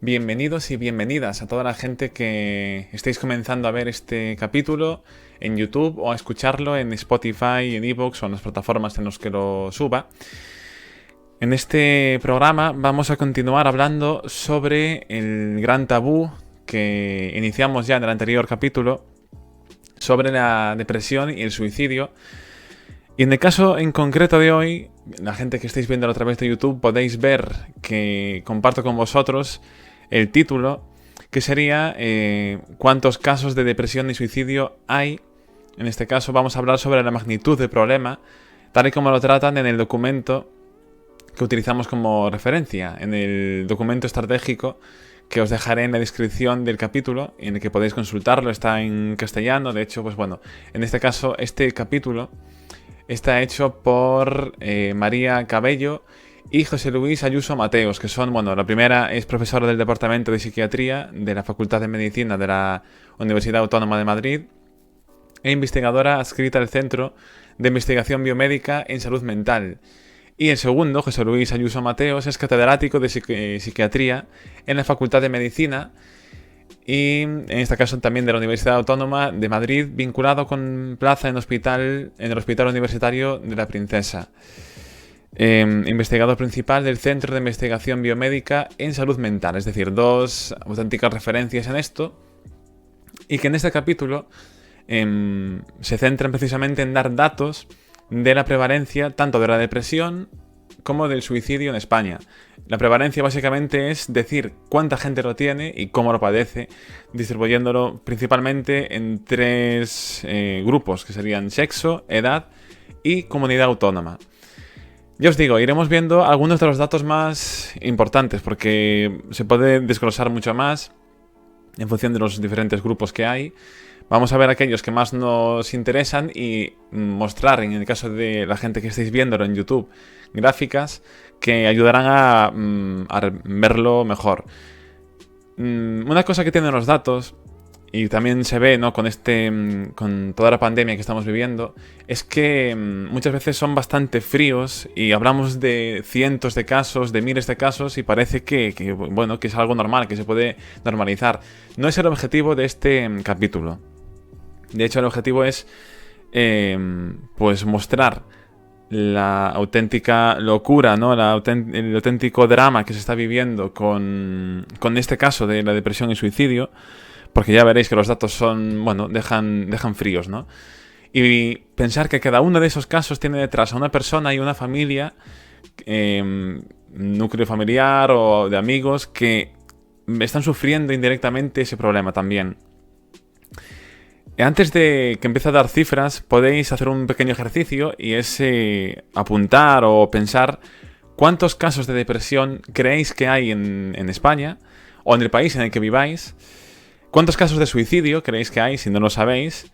Bienvenidos y bienvenidas a toda la gente que estéis comenzando a ver este capítulo en YouTube o a escucharlo en Spotify, en iVoox o en las plataformas en las que lo suba. En este programa vamos a continuar hablando sobre el gran tabú que iniciamos ya en el anterior capítulo sobre la depresión y el suicidio. Y en el caso en concreto de hoy, la gente que estáis viendo a través de YouTube podéis ver que comparto con vosotros el título, que sería ¿cuántos casos de depresión y suicidio hay? En este caso vamos a hablar sobre la magnitud del problema, tal y como lo tratan en el documento que utilizamos como referencia, en el documento estratégico que os dejaré en la descripción del capítulo, en el que podéis consultarlo, está en castellano. De hecho, pues bueno, en este caso, este capítulo está hecho por María Cabello y José Luis Ayuso Mateos, que son, bueno, la primera es profesora del Departamento de Psiquiatría de la Facultad de Medicina de la Universidad Autónoma de Madrid e investigadora adscrita al Centro de Investigación Biomédica en Salud Mental. Y el segundo, José Luis Ayuso Mateos, es catedrático de Psiquiatría en la Facultad de Medicina y en este caso también de la Universidad Autónoma de Madrid, vinculado con plaza en el Hospital Universitario de la Princesa. Investigador principal del Centro de Investigación Biomédica en Salud Mental, es decir, dos auténticas referencias en esto, y que en este capítulo se centran precisamente en dar datos de la prevalencia tanto de la depresión como del suicidio en España. La prevalencia básicamente es decir cuánta gente lo tiene y cómo lo padece, distribuyéndolo principalmente en tres grupos, que serían sexo, edad y comunidad autónoma. Ya os digo, iremos viendo algunos de los datos más importantes, porque se puede desglosar mucho más en función de los diferentes grupos que hay. Vamos a ver aquellos que más nos interesan y mostrar, en el caso de la gente que estáis viéndolo en YouTube, gráficas que ayudarán a verlo mejor. Una cosa que tienen los datos, y también se ve, ¿no?, con toda la pandemia que estamos viviendo, es que muchas veces son bastante fríos y hablamos de cientos de casos, de miles de casos, y parece que bueno, que es algo normal, que se puede normalizar. No es el objetivo de este capítulo. De hecho, el objetivo es pues mostrar la auténtica locura, ¿no?, el auténtico drama que se está viviendo con este caso de la depresión y suicidio, porque ya veréis que los datos son, bueno, dejan fríos, ¿no? Y pensar que cada uno de esos casos tiene detrás a una persona y una familia, núcleo familiar o de amigos, que están sufriendo indirectamente ese problema también. Antes de que empiece a dar cifras, podéis hacer un pequeño ejercicio, y es apuntar o pensar cuántos casos de depresión creéis que hay en España o en el país en el que viváis, cuántos casos de suicidio creéis que hay, si no lo sabéis,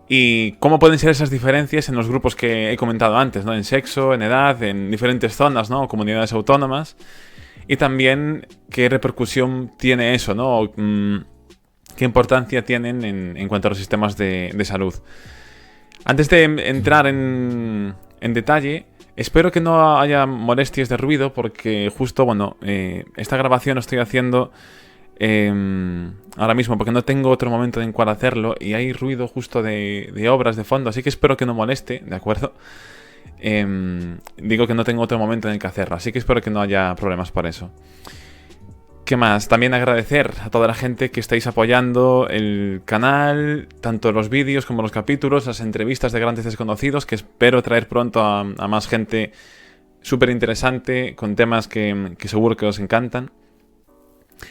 y cómo pueden ser esas diferencias en los grupos que he comentado antes, ¿no?, en sexo, en edad, en diferentes zonas, ¿no?, o comunidades autónomas, y también qué repercusión tiene eso, ¿no?, qué importancia tienen en cuanto a los sistemas de salud. Antes de entrar en detalle, espero que no haya molestias de ruido, porque justo, bueno, esta grabación la estoy haciendo ahora mismo porque no tengo otro momento en cual hacerlo, y hay ruido justo de obras de fondo, así que espero que no moleste, ¿de acuerdo? Digo que no tengo otro momento en el que hacerlo, así que espero que no haya problemas por eso. ¿Qué más? También agradecer a toda la gente que estáis apoyando el canal, tanto los vídeos como los capítulos, las entrevistas de grandes desconocidos, que espero traer pronto a más gente súper interesante, con temas que seguro que os encantan.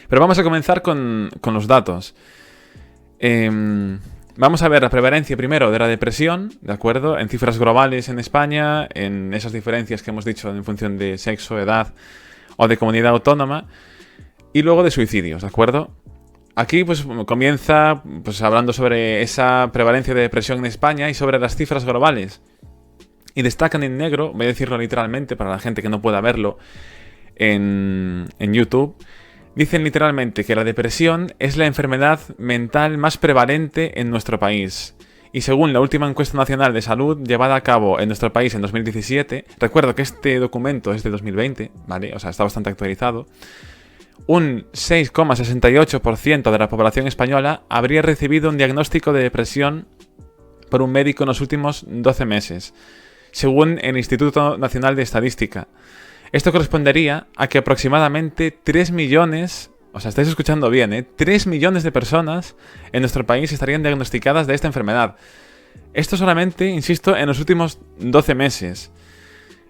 Pero vamos a comenzar con los datos. Vamos a ver la prevalencia primero de la depresión, ¿de acuerdo? En cifras globales en España, en esas diferencias que hemos dicho en función de sexo, edad o de comunidad autónoma. Y luego de suicidios, ¿de acuerdo? Aquí pues comienza pues hablando sobre esa prevalencia de depresión en España y sobre las cifras globales. Y destacan en negro, voy a decirlo literalmente para la gente que no pueda verlo en YouTube. Dicen literalmente que la depresión es la enfermedad mental más prevalente en nuestro país. Y según la última encuesta nacional de salud llevada a cabo en nuestro país en 2017, recuerdo que este documento es de 2020, ¿vale? O sea, está bastante actualizado. un 6,68% de la población española habría recibido un diagnóstico de depresión por un médico en los últimos 12 meses, según el Instituto Nacional de Estadística. Esto correspondería a que aproximadamente 3 millones, o sea, estáis escuchando bien, 3 millones de personas en nuestro país estarían diagnosticadas de esta enfermedad. Esto solamente, insisto, en los últimos 12 meses.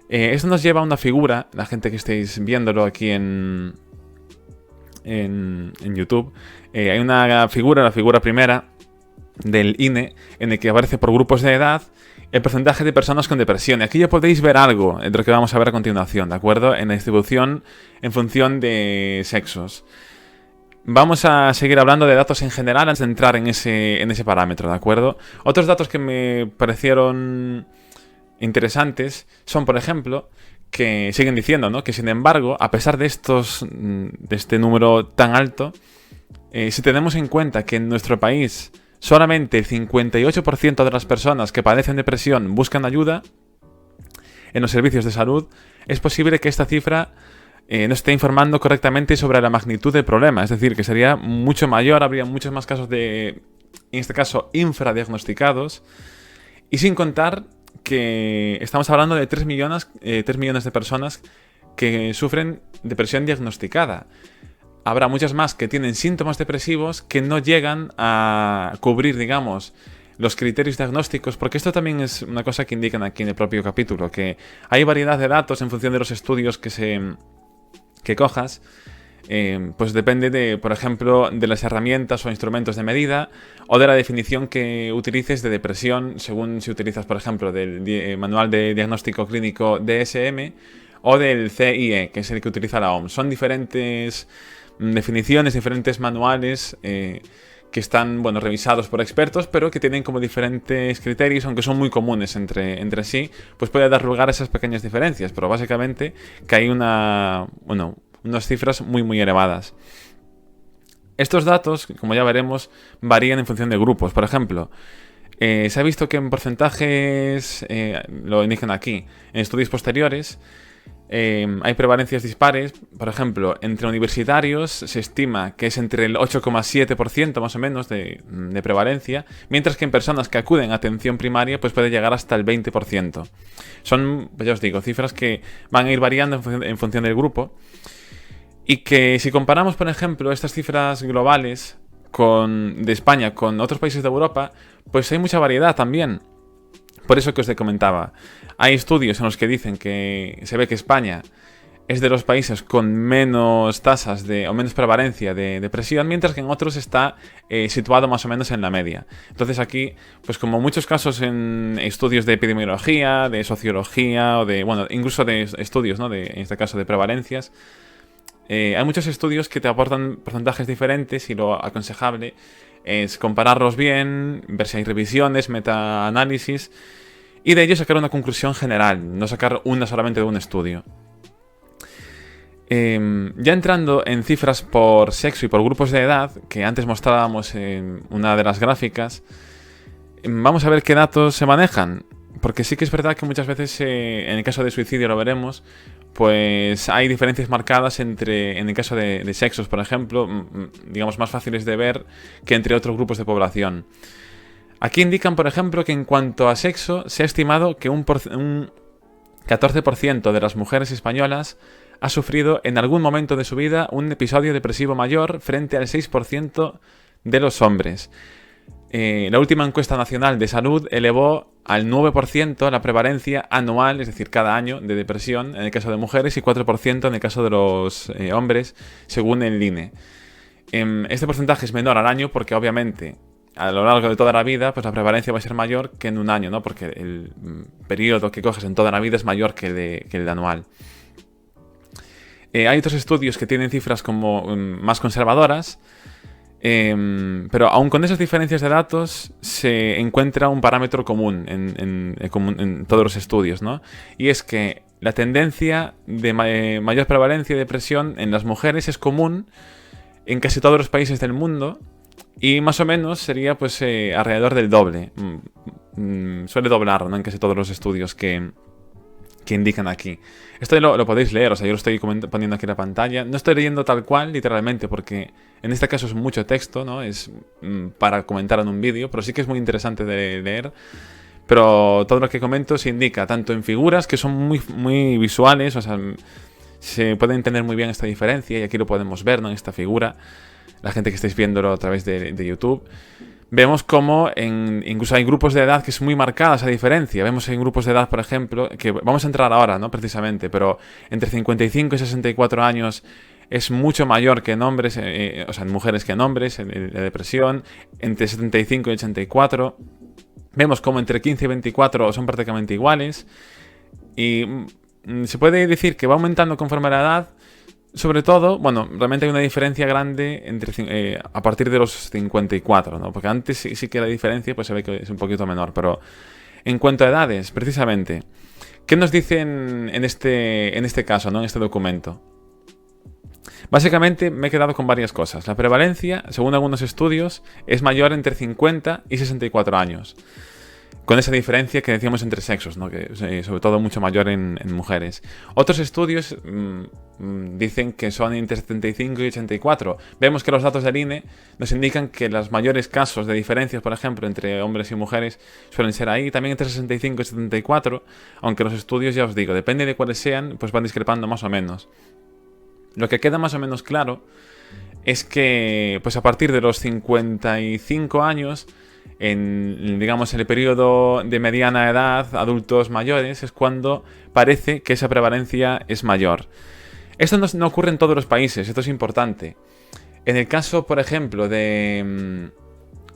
Esto nos lleva a una figura, la gente que estéis viéndolo aquí en YouTube. Hay una figura, la figura primera del INE, en el que aparece por grupos de edad el porcentaje de personas con depresión. Y aquí ya podéis ver algo de lo que vamos a ver a continuación, ¿de acuerdo? En la distribución en función de sexos. Vamos a seguir hablando de datos en general antes de entrar en ese parámetro, ¿de acuerdo? Otros datos que me parecieron interesantes son, por ejemplo, que siguen diciendo, ¿no?, que sin embargo, a pesar de este número tan alto, si tenemos en cuenta que en nuestro país solamente el 58% de las personas que padecen depresión buscan ayuda en los servicios de salud, es posible que esta cifra no esté informando correctamente sobre la magnitud del problema. Es decir, que sería mucho mayor, habría muchos más casos de, en este caso, infradiagnosticados. Y sin contar que estamos hablando de 3 millones de personas que sufren depresión diagnosticada. Habrá muchas más que tienen síntomas depresivos que no llegan a cubrir, digamos, los criterios diagnósticos, porque esto también es una cosa que indican aquí en el propio capítulo, que hay variedad de datos en función de los estudios que cojas. Pues depende de, por ejemplo, de las herramientas o instrumentos de medida o de la definición que utilices de depresión, según si utilizas, por ejemplo, del Manual de Diagnóstico Clínico DSM o del CIE, que es el que utiliza la OMS. Son diferentes definiciones, diferentes manuales que están, bueno, revisados por expertos, pero que tienen como diferentes criterios, aunque son muy comunes entre sí, pues puede dar lugar a esas pequeñas diferencias, pero básicamente que hay unas cifras muy muy elevadas. Estos datos, como ya veremos, varían en función de grupos. Por ejemplo, se ha visto que en porcentajes, lo indican aquí, en estudios posteriores, hay prevalencias dispares. Por ejemplo, entre universitarios se estima que es entre el 8,7% más o menos de prevalencia, mientras que en personas que acuden a atención primaria pues puede llegar hasta el 20%. Son, pues ya os digo, cifras que van a ir variando en función del grupo, y que si comparamos, por ejemplo, estas cifras globales de España con otros países de Europa, pues hay mucha variedad también. Por eso que os comentaba, hay estudios en los que dicen que se ve que España es de los países con menos tasas o menos prevalencia de depresión, mientras que en otros está situado más o menos en la media. Entonces aquí, pues como muchos casos en estudios de epidemiología, de sociología, o incluso de estudios, ¿no?, en este caso de prevalencias, hay muchos estudios que te aportan porcentajes diferentes, y lo aconsejable es compararlos bien, ver si hay revisiones, metaanálisis, y de ello sacar una conclusión general, no sacar una solamente de un estudio. Ya entrando en cifras por sexo y por grupos de edad, que antes mostrábamos en una de las gráficas, vamos a ver qué datos se manejan. Porque sí que es verdad que muchas veces, en el caso de suicidio lo veremos, pues hay diferencias marcadas en el caso de sexos, por ejemplo, digamos más fáciles de ver que entre otros grupos de población. Aquí indican, por ejemplo, que en cuanto a sexo, se ha estimado que un 14% de las mujeres españolas ha sufrido en algún momento de su vida un episodio depresivo mayor frente al 6% de los hombres. La última encuesta nacional de salud elevó al 9% la prevalencia anual, es decir, cada año, de depresión en el caso de mujeres y 4% en el caso de los hombres, según el INE. Este porcentaje es menor al año porque, obviamente, a lo largo de toda la vida, pues la prevalencia va a ser mayor que en un año, ¿no? Porque el periodo que coges en toda la vida es mayor que el anual. Hay otros estudios que tienen cifras como más conservadoras, pero aun con esas diferencias de datos se encuentra un parámetro común en todos los estudios, ¿no? Y es que la tendencia de mayor prevalencia de depresión en las mujeres es común en casi todos los países del mundo, y más o menos sería pues alrededor del doble. Suele doblar, ¿no?, en casi todos los estudios que que indican aquí. Esto lo podéis leer, o sea, yo lo estoy poniendo aquí en la pantalla. No estoy leyendo tal cual, literalmente, porque en este caso es mucho texto, ¿no? Es para comentar en un vídeo, pero sí que es muy interesante de leer. Pero todo lo que comento se indica tanto en figuras, que son muy visuales, o sea, se puede entender muy bien esta diferencia, y aquí lo podemos ver, ¿no? En esta figura, la gente que estáis viéndolo a través de YouTube. Vemos como incluso hay grupos de edad que es muy marcada esa diferencia. Vemos en grupos de edad, por ejemplo, que vamos a entrar ahora, ¿no? Precisamente, pero entre 55 y 64 años es mucho mayor que en hombres, o sea, en mujeres que en hombres, en la depresión. Entre 75 y 84 vemos como entre 15 y 24 son prácticamente iguales. Y se puede decir que va aumentando conforme a la edad. Sobre todo, bueno, realmente hay una diferencia grande a partir de los 54, ¿no? Porque antes sí que la diferencia pues se ve que es un poquito menor. Pero en cuanto a edades, precisamente, ¿qué nos dicen en este caso, ¿no? En este documento? Básicamente me he quedado con varias cosas. La prevalencia, según algunos estudios, es mayor entre 50 y 64 años. Con esa diferencia que decíamos entre sexos, ¿no? Que sobre todo mucho mayor en mujeres. Otros estudios dicen que son entre 75 y 84. Vemos que los datos del INE nos indican que los mayores casos de diferencias, por ejemplo, entre hombres y mujeres suelen ser ahí, también entre 65 y 74, aunque los estudios, ya os digo, depende de cuáles sean, pues van discrepando más o menos. Lo que queda más o menos claro es que, pues a partir de los 55 años, digamos, en el periodo de mediana edad, adultos mayores, es cuando parece que esa prevalencia es mayor. Esto no ocurre en todos los países, esto es importante. En el caso, por ejemplo, de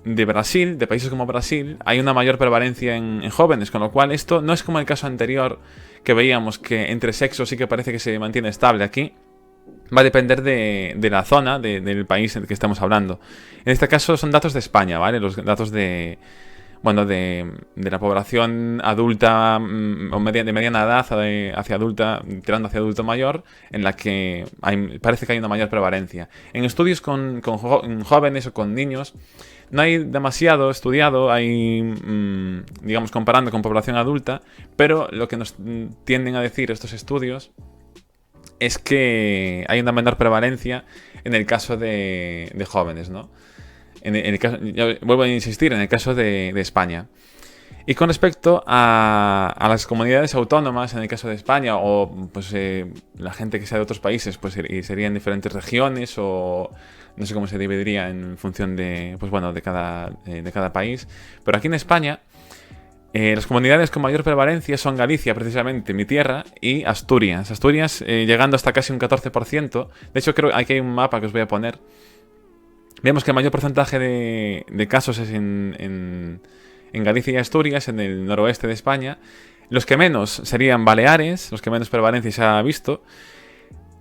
Brasil, de países como Brasil, hay una mayor prevalencia en jóvenes, con lo cual esto no es como el caso anterior que veíamos que entre sexos sí que parece que se mantiene estable. Aquí va a depender de la zona, del país en el que estamos hablando. En este caso son datos de España, ¿vale? Los datos de la población adulta o de mediana edad hacia adulta, tirando hacia adulto mayor, en la que parece que hay una mayor prevalencia. En estudios con jóvenes o con niños no hay demasiado estudiado, digamos, comparando con población adulta, pero lo que nos tienden a decir estos estudios es que hay una menor prevalencia en el caso de jóvenes, ¿no? En el caso, vuelvo a insistir, en el caso de España. Y con respecto a las comunidades autónomas, en el caso de España, o pues la gente que sea de otros países, pues serían diferentes regiones, o no sé cómo se dividiría en función de, pues bueno, de cada país. Pero aquí en España, las comunidades con mayor prevalencia son Galicia, precisamente, mi tierra, y Asturias. Asturias llegando hasta casi un 14%. De hecho, creo que aquí hay un mapa que os voy a poner. Vemos que el mayor porcentaje de casos es en Galicia y Asturias, en el noroeste de España. Los que menos serían Baleares, los que menos prevalencia se ha visto.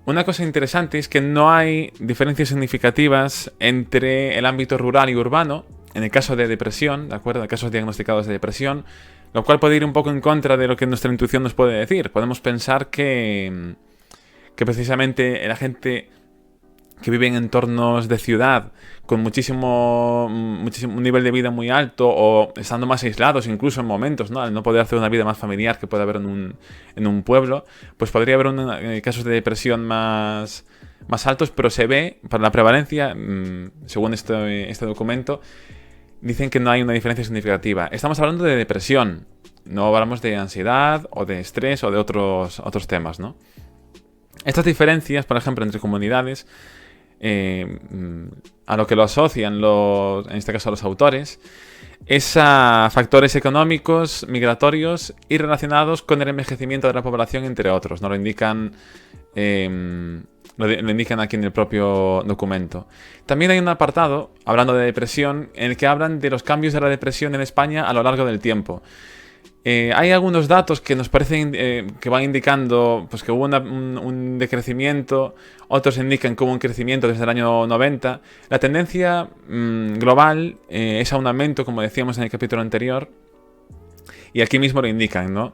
Una cosa interesante es que no hay diferencias significativas entre el ámbito rural y urbano, en el caso de depresión, ¿de acuerdo? En casos diagnosticados de depresión, lo cual puede ir un poco en contra de lo que nuestra intuición nos puede decir. Podemos pensar que precisamente la gente que vive en entornos de ciudad con muchísimo un nivel de vida muy alto, o estando más aislados incluso en momentos, ¿no? Al no poder hacer una vida más familiar que puede haber en un pueblo, pues podría haber casos de depresión más altos, pero se ve, para la prevalencia, según este documento, dicen que no hay una diferencia significativa. Estamos hablando de depresión, no hablamos de ansiedad o de estrés o de otros temas, ¿no? Estas diferencias, por ejemplo, entre comunidades, a lo que lo asocian en este caso los autores, es a factores económicos, migratorios y relacionados con el envejecimiento de la población, entre otros. ¿No? Lo indican aquí en el propio documento. También hay un apartado, hablando de depresión, en el que hablan de los cambios de la depresión en España a lo largo del tiempo. Hay algunos datos que nos parecen que van indicando pues, que hubo un decrecimiento, otros indican que hubo un crecimiento desde el año 90. La tendencia global es a un aumento, como decíamos en el capítulo anterior, y aquí mismo lo indican, ¿no?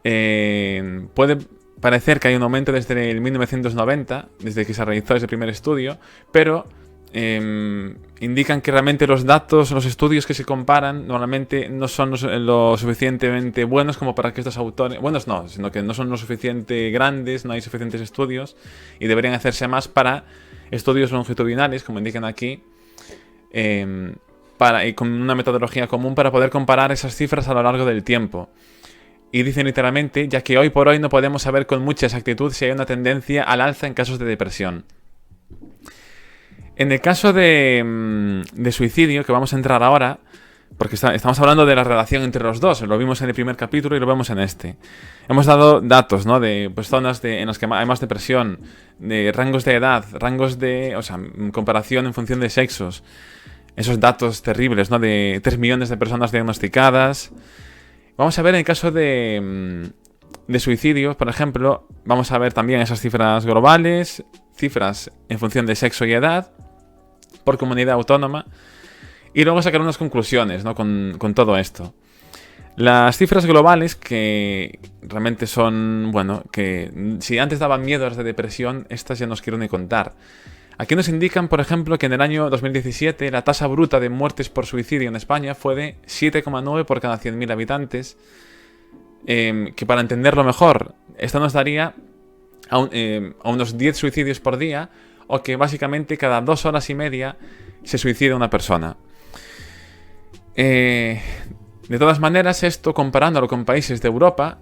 Puede parecer que hay un aumento desde el 1990, desde que se realizó ese primer estudio, pero indican que realmente los datos, los estudios que se comparan normalmente no son lo suficientemente buenos como para que estos autores, buenos no, sino que no son lo suficiente grandes, no hay suficientes estudios y deberían hacerse más para estudios longitudinales, como indican aquí, y con una metodología común para poder comparar esas cifras a lo largo del tiempo. Y dicen literalmente, ya que hoy por hoy no podemos saber con mucha exactitud si hay una tendencia al alza en casos de depresión. En el caso de suicidio, que vamos a entrar ahora, porque estamos hablando de la relación entre los dos, lo vimos en el primer capítulo y lo vemos en este. Hemos dado datos, ¿no? De pues, zonas en las que hay más depresión, de rangos de edad, rangos de, o sea, comparación en función de sexos. Esos datos terribles, ¿no? De 3 millones de personas diagnosticadas. Vamos a ver en el caso de suicidios, por ejemplo, vamos a ver también esas cifras globales, cifras en función de sexo y edad, por comunidad autónoma, y luego sacar unas conclusiones, ¿no? con todo esto. Las cifras globales, que realmente son, bueno, que si antes daban miedo a las de depresión, estas ya no os quiero ni contar. Aquí nos indican, por ejemplo, que en el año 2017 la tasa bruta de muertes por suicidio en España fue de 7,9 por cada 100.000 habitantes. Que para entenderlo mejor, esto nos daría a unos 10 suicidios por día, o que básicamente cada 2 horas y media se suicida una persona. De todas maneras, esto comparándolo con países de Europa,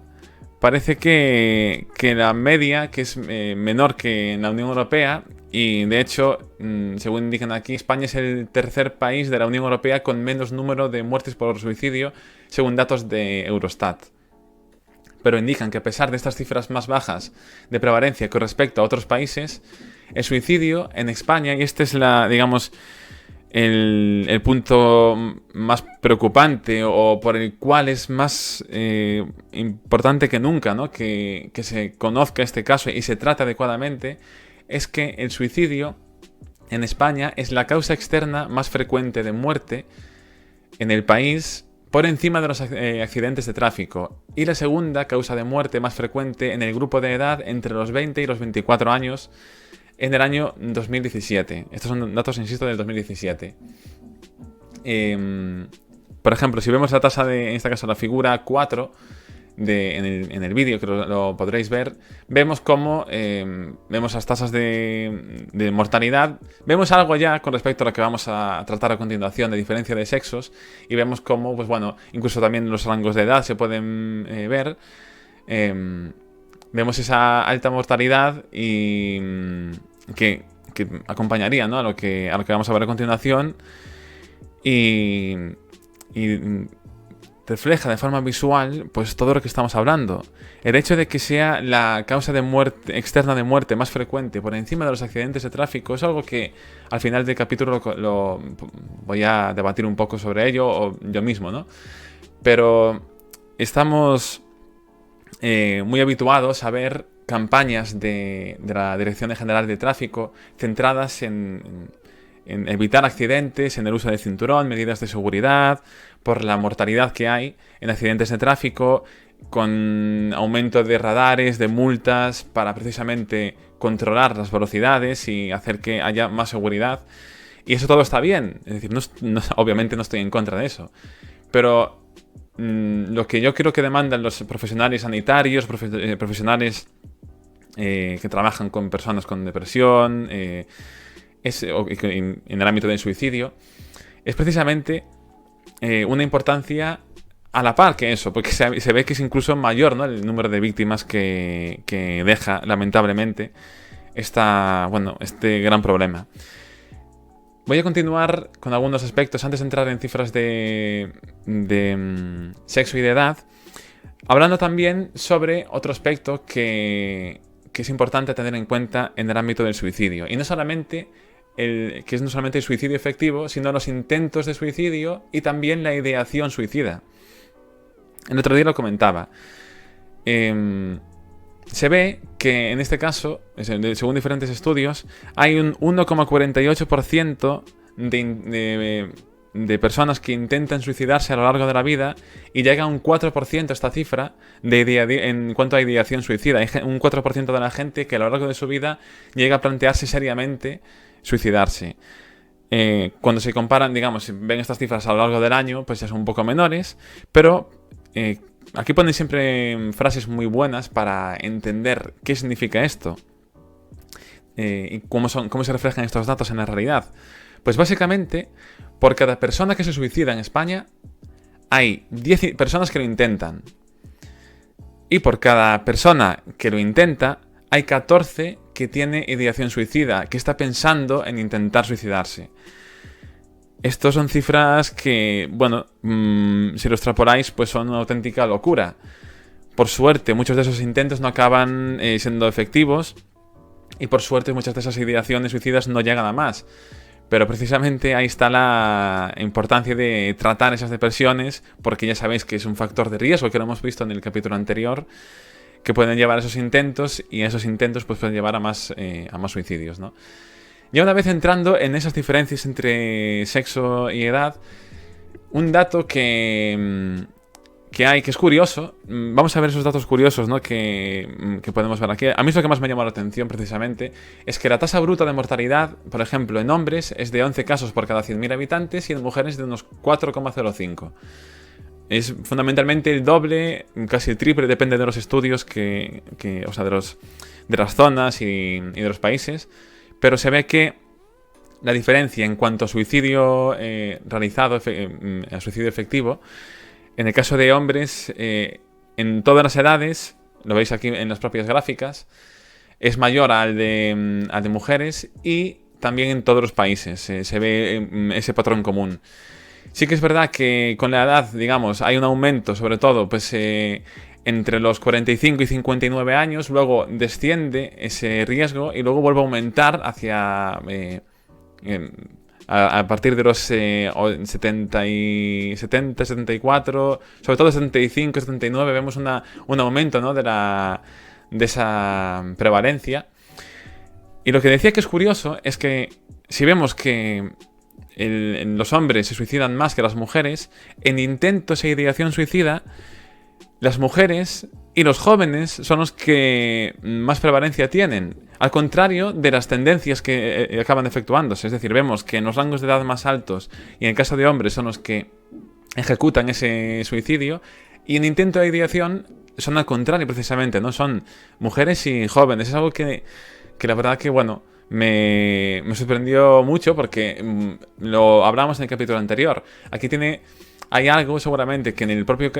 parece que la media, que es menor que en la Unión Europea, y de hecho, según indican aquí, España es el tercer país de la Unión Europea con menos número de muertes por suicidio, según datos de Eurostat. Pero indican que a pesar de estas cifras más bajas de prevalencia con respecto a otros países, el suicidio en España, y este es digamos, el punto más preocupante, o por el cual es más importante que nunca, ¿no? que se conozca este caso y se trate adecuadamente, es que el suicidio en España es la causa externa más frecuente de muerte en el país, por encima de los accidentes de tráfico, y la segunda causa de muerte más frecuente en el grupo de edad entre los 20 y los 24 años en el año 2017. Estos son datos, insisto, del 2017. Por ejemplo, si vemos la tasa en este caso la figura 4, en el vídeo, que lo podréis ver, vemos cómo vemos las tasas de mortalidad. Vemos algo ya con respecto a lo que vamos a tratar a continuación, de diferencia de sexos, y vemos cómo, pues bueno, incluso también los rangos de edad se pueden ver. Vemos esa alta mortalidad y que acompañaría, ¿no? a lo que vamos a ver a continuación, y refleja de forma visual pues todo lo que estamos hablando. El hecho de que sea la causa de muerte externa de muerte más frecuente por encima de los accidentes de tráfico es algo que al final del capítulo lo voy a debatir un poco sobre ello, o yo mismo, ¿no? Pero estamos muy habituados a ver campañas de la Dirección General de Tráfico centradas en evitar accidentes, en el uso del cinturón, medidas de seguridad, por la mortalidad que hay en accidentes de tráfico, con aumento de radares, de multas, para precisamente controlar las velocidades y hacer que haya más seguridad. Y eso todo está bien, es decir, obviamente no estoy en contra de eso, pero lo que yo creo que demandan los profesionales sanitarios, profesionales que trabajan con personas con depresión, en el ámbito del suicidio, es precisamente una importancia a la par que eso, porque se ve que es incluso mayor, ¿no? El número de víctimas que deja, lamentablemente, este gran problema. Voy a continuar con algunos aspectos antes de entrar en cifras de sexo y de edad, hablando también sobre otro aspecto que es importante tener en cuenta en el ámbito del suicidio. Y no solamente no solamente el suicidio efectivo, sino los intentos de suicidio y también la ideación suicida. El otro día lo comentaba. Se ve que en este caso, según diferentes estudios, hay un 1,48% de personas que intentan suicidarse a lo largo de la vida, y llega a un 4% esta cifra en cuanto a ideación suicida. Hay un 4% de la gente que a lo largo de su vida llega a plantearse seriamente suicidarse. cuando se comparan, digamos, si ven estas cifras a lo largo del año, pues ya son un poco menores, pero aquí ponen siempre frases muy buenas para entender qué significa esto y cómo se reflejan estos datos en la realidad. Pues básicamente, por cada persona que se suicida en España, hay 10 personas que lo intentan. Y por cada persona que lo intenta, hay 14 que tiene ideación suicida, que está pensando en intentar suicidarse. Estos son cifras que, bueno, si lo extrapoláis, pues son una auténtica locura. Por suerte, muchos de esos intentos no acaban siendo efectivos. Y por suerte, muchas de esas ideaciones suicidas no llegan a más. Pero precisamente ahí está la importancia de tratar esas depresiones, porque ya sabéis que es un factor de riesgo, que lo hemos visto en el capítulo anterior, que pueden llevar a esos intentos, y esos intentos pues, pueden llevar a más suicidios, ¿no? Ya una vez entrando en esas diferencias entre sexo y edad, un dato que es curioso. Vamos a ver esos datos curiosos, ¿no? que podemos ver aquí. A mí es lo que más me llamó la atención, precisamente, es que la tasa bruta de mortalidad, por ejemplo, en hombres es de 11 casos por cada 100.000 habitantes y en mujeres de unos 4,05. Es fundamentalmente el doble, casi el triple, depende de los estudios o sea, de las zonas y de los países. Pero se ve que la diferencia en cuanto a suicidio realizado, a suicidio efectivo, en el caso de hombres, en todas las edades, lo veis aquí en las propias gráficas, es mayor al de mujeres, y también en todos los países se ve ese patrón común. Sí que es verdad que con la edad, digamos, hay un aumento, sobre todo, pues entre los 45 y 59 años, luego desciende ese riesgo y luego vuelve a aumentar hacia... a partir de los 70, 74, sobre todo 75, 79, vemos un aumento, ¿no? de esa prevalencia. Y lo que decía que es curioso es que si vemos que los hombres se suicidan más que las mujeres, en intentos e ideación suicida, las mujeres y los jóvenes son los que más prevalencia tienen, al contrario de las tendencias que acaban efectuándose. Es decir, vemos que en los rangos de edad más altos, y en el caso de hombres son los que ejecutan ese suicidio, y en intento de ideación son al contrario, precisamente, ¿no? Son mujeres y jóvenes. Es algo que la verdad que, bueno, me sorprendió mucho, porque lo hablamos en el capítulo anterior. Aquí hay algo seguramente que en el propio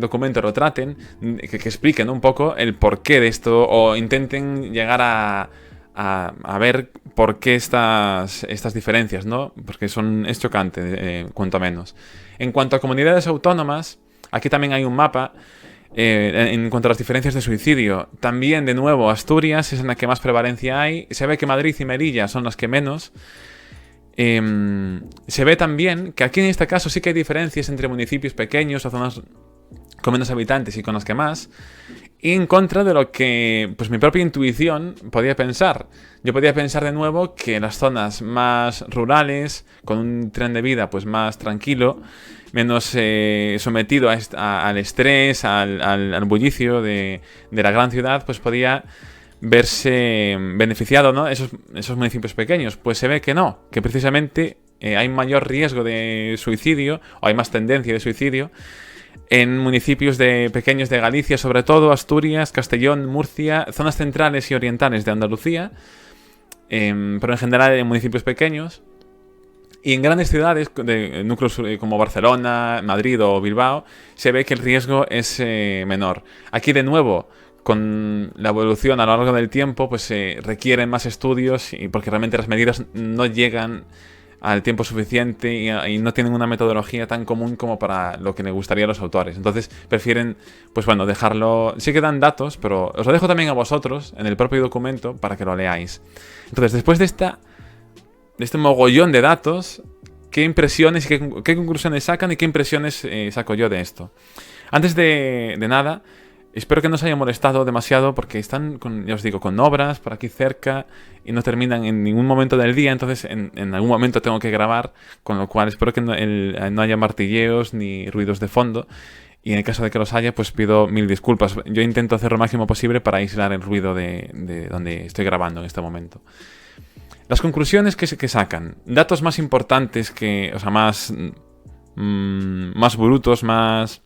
documento lo traten, que expliquen un poco el porqué de esto, o intenten llegar a ver por qué estas diferencias, ¿no? Porque es chocante, cuanto menos. En cuanto a comunidades autónomas, aquí también hay un mapa. En cuanto a las diferencias de suicidio, también de nuevo Asturias es en la que más prevalencia hay. Se ve que Madrid y Melilla son las que menos. Se ve también que aquí en este caso sí que hay diferencias entre municipios pequeños o zonas con menos habitantes y con las que más, y en contra de lo que pues mi propia intuición podía pensar. Yo podía pensar de nuevo que las zonas más rurales, con un tren de vida pues más tranquilo, menos sometido al estrés, al bullicio de la gran ciudad, pues podía verse beneficiado, ¿no? Esos municipios pequeños. Pues se ve que no, que precisamente hay mayor riesgo de suicidio, o hay más tendencia de suicidio en municipios pequeños de Galicia, sobre todo Asturias, Castellón, Murcia, zonas centrales y orientales de Andalucía, pero en general en municipios pequeños. Y en grandes ciudades, de núcleos como Barcelona, Madrid o Bilbao, se ve que el riesgo es menor. Aquí, de nuevo, con la evolución a lo largo del tiempo, pues se requieren más estudios, y porque realmente las medidas no llegan al tiempo suficiente y no tienen una metodología tan común como para lo que le gustaría a los autores. Entonces prefieren, pues bueno, dejarlo. Sí que dan datos, pero os lo dejo también a vosotros en el propio documento para que lo leáis. Entonces, después de este mogollón de datos, ¿qué impresiones y qué conclusiones sacan y qué impresiones saco yo de esto? Antes de nada, espero que no os haya molestado demasiado, porque están, ya os digo, con obras por aquí cerca y no terminan en ningún momento del día. Entonces en algún momento tengo que grabar, con lo cual espero que no haya martilleos ni ruidos de fondo, y en el caso de que los haya, pues pido mil disculpas. Yo intento hacer lo máximo posible para aislar el ruido de donde estoy grabando en este momento. Las conclusiones que sacan, datos más importantes o sea, más brutos, más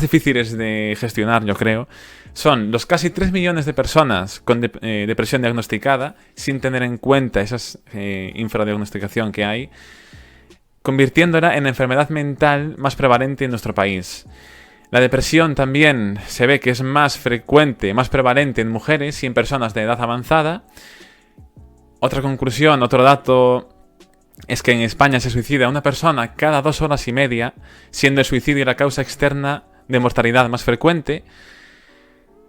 difíciles de gestionar, yo creo, son los casi 3 millones de personas con depresión diagnosticada, sin tener en cuenta esa infradiagnosticación que hay, convirtiéndola en la enfermedad mental más prevalente en nuestro país. La depresión también se ve que es más frecuente, más prevalente en mujeres y en personas de edad avanzada. Otra conclusión, otro dato, es que en España se suicida una persona cada 2 horas y media, siendo el suicidio la causa externa de mortalidad más frecuente.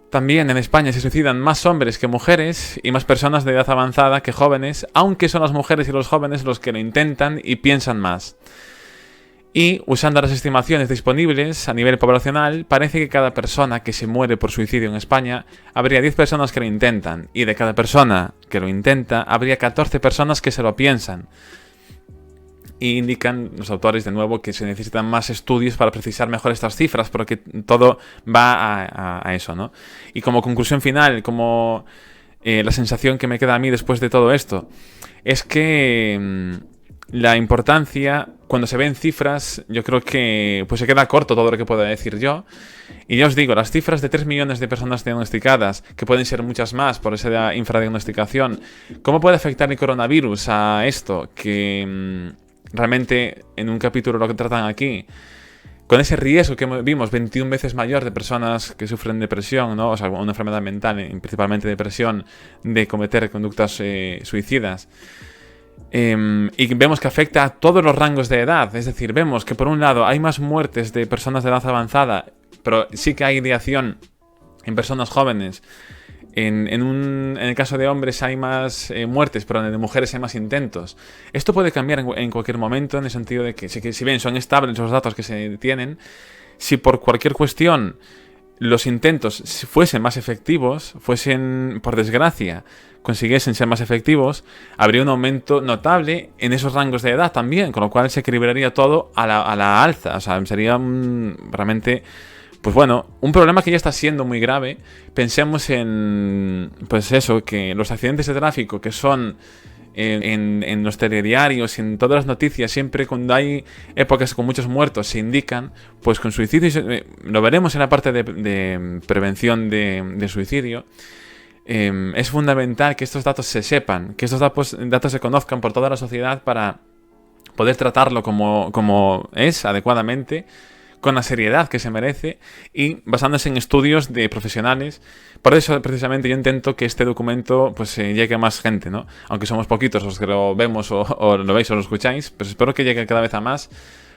También en España se suicidan más hombres que mujeres y más personas de edad avanzada que jóvenes, aunque son las mujeres y los jóvenes los que lo intentan y piensan más. Y, usando las estimaciones disponibles a nivel poblacional, parece que cada persona que se muere por suicidio en España, habría 10 personas que lo intentan, y de cada persona que lo intenta, habría 14 personas que se lo piensan. Y indican los autores de nuevo que se necesitan más estudios para precisar mejor estas cifras, porque todo va a eso, ¿no? Y como conclusión final, como la sensación que me queda a mí después de todo esto, es que la importancia, cuando se ven cifras, yo creo que pues se queda corto todo lo que pueda decir yo. Y ya os digo, las cifras de 3 millones de personas diagnosticadas, que pueden ser muchas más por esa infradiagnosticación, ¿cómo puede afectar el coronavirus a esto? Que realmente en un capítulo lo que tratan aquí, con ese riesgo que vimos 21 veces mayor de personas que sufren depresión, ¿no? O sea, una enfermedad mental, principalmente depresión, de cometer conductas suicidas. Y vemos que afecta a todos los rangos de edad. Es decir, vemos que por un lado hay más muertes de personas de edad avanzada, pero sí que hay ideación en personas jóvenes. En el caso de hombres hay más muertes, pero en de mujeres hay más intentos. Esto puede cambiar en cualquier momento, en el sentido de que si bien son estables los datos que se tienen, si por cualquier cuestión los intentos fuesen más efectivos, por desgracia, consiguiesen ser más efectivos, habría un aumento notable en esos rangos de edad también, con lo cual se equilibraría todo a la alza. O sea, sería realmente, pues bueno, un problema que ya está siendo muy grave. Pensemos en, pues eso, que los accidentes de tráfico, que son en los telediarios y en todas las noticias, siempre cuando hay épocas con muchos muertos se indican, pues con suicidio, lo veremos en la parte de prevención de suicidio. Es fundamental que estos datos se sepan, que estos datos se conozcan por toda la sociedad para poder tratarlo como es, adecuadamente, con la seriedad que se merece y basándose en estudios de profesionales. Por eso, precisamente, yo intento que este documento pues llegue a más gente, ¿no? Aunque somos poquitos los que lo vemos o lo veis o lo escucháis, pues espero que llegue cada vez a más,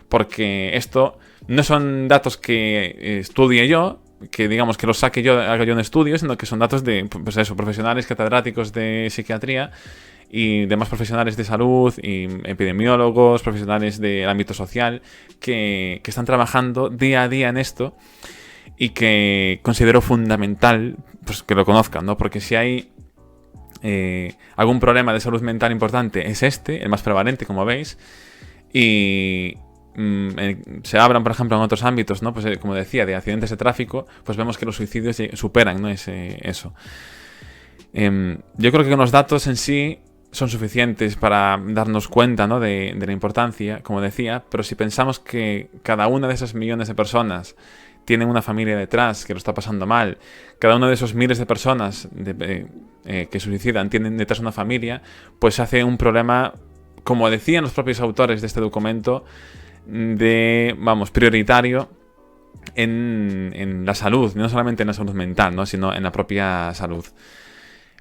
porque esto no son datos que estudie yo, que digamos que los saque yo, haga yo un estudio, sino que son datos de, pues eso, profesionales catedráticos de psiquiatría y demás profesionales de salud y epidemiólogos, profesionales del ámbito social que están trabajando día a día en esto y que considero fundamental pues que lo conozcan, ¿no? Porque si hay algún problema de salud mental importante es el más prevalente, como veis, y se abran, por ejemplo, en otros ámbitos, ¿no? Pues como decía, de accidentes de tráfico, pues vemos que los suicidios superan, ¿no? Eso. Yo creo que con los datos en sí son suficientes para darnos cuenta, ¿no? de la importancia, como decía, pero si pensamos que cada una de esas millones de personas tienen una familia detrás que lo está pasando mal, cada uno de esos miles de personas que suicidan tienen detrás una familia, pues hace un problema, como decían los propios autores de este documento, prioritario en la salud, no solamente en la salud mental, ¿no? Sino en la propia salud.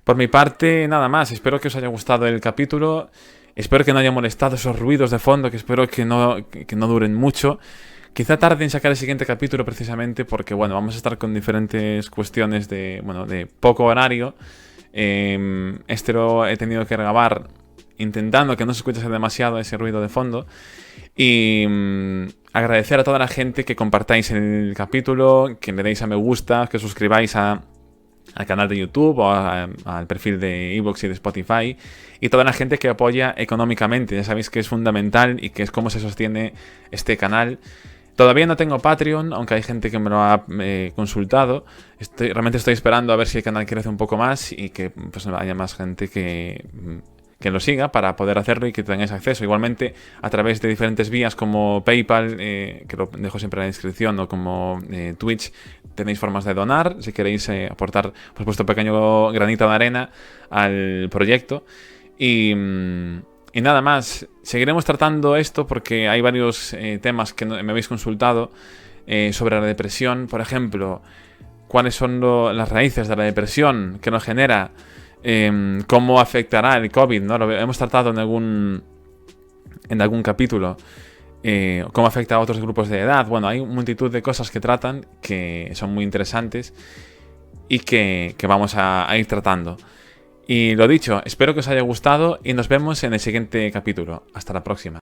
Por mi parte, nada más. Espero que os haya gustado el capítulo. Espero que no haya molestado esos ruidos de fondo, que espero que no duren mucho. Quizá tarde en sacar el siguiente capítulo precisamente porque, bueno, vamos a estar con diferentes cuestiones de poco horario. Este lo he tenido que grabar intentando que no se escuchase demasiado ese ruido de fondo. Y agradecer a toda la gente que compartáis el capítulo, que le deis a me gusta, que suscribáis al canal de YouTube o al perfil de iVoox y de Spotify, y toda la gente que apoya económicamente. Ya sabéis que es fundamental y que es como se sostiene este canal. Todavía no tengo Patreon, aunque hay gente que me lo ha consultado. Realmente estoy esperando a ver si el canal crece un poco más y que pues haya más gente que que lo siga para poder hacerlo y que tengáis acceso. Igualmente, a través de diferentes vías como PayPal, que lo dejo siempre en la descripción, o como Twitch, tenéis formas de donar si queréis aportar, por supuesto, pequeño granito de arena al proyecto. Y nada más, seguiremos tratando esto porque hay varios temas que me habéis consultado sobre la depresión. Por ejemplo, cuáles son las raíces de la depresión que nos genera, cómo afectará el COVID, ¿no? Lo hemos tratado en algún capítulo, cómo afecta a otros grupos de edad. Bueno, hay multitud de cosas que tratan que son muy interesantes y que vamos a ir tratando. Y lo dicho, espero que os haya gustado y nos vemos en el siguiente capítulo. Hasta la próxima.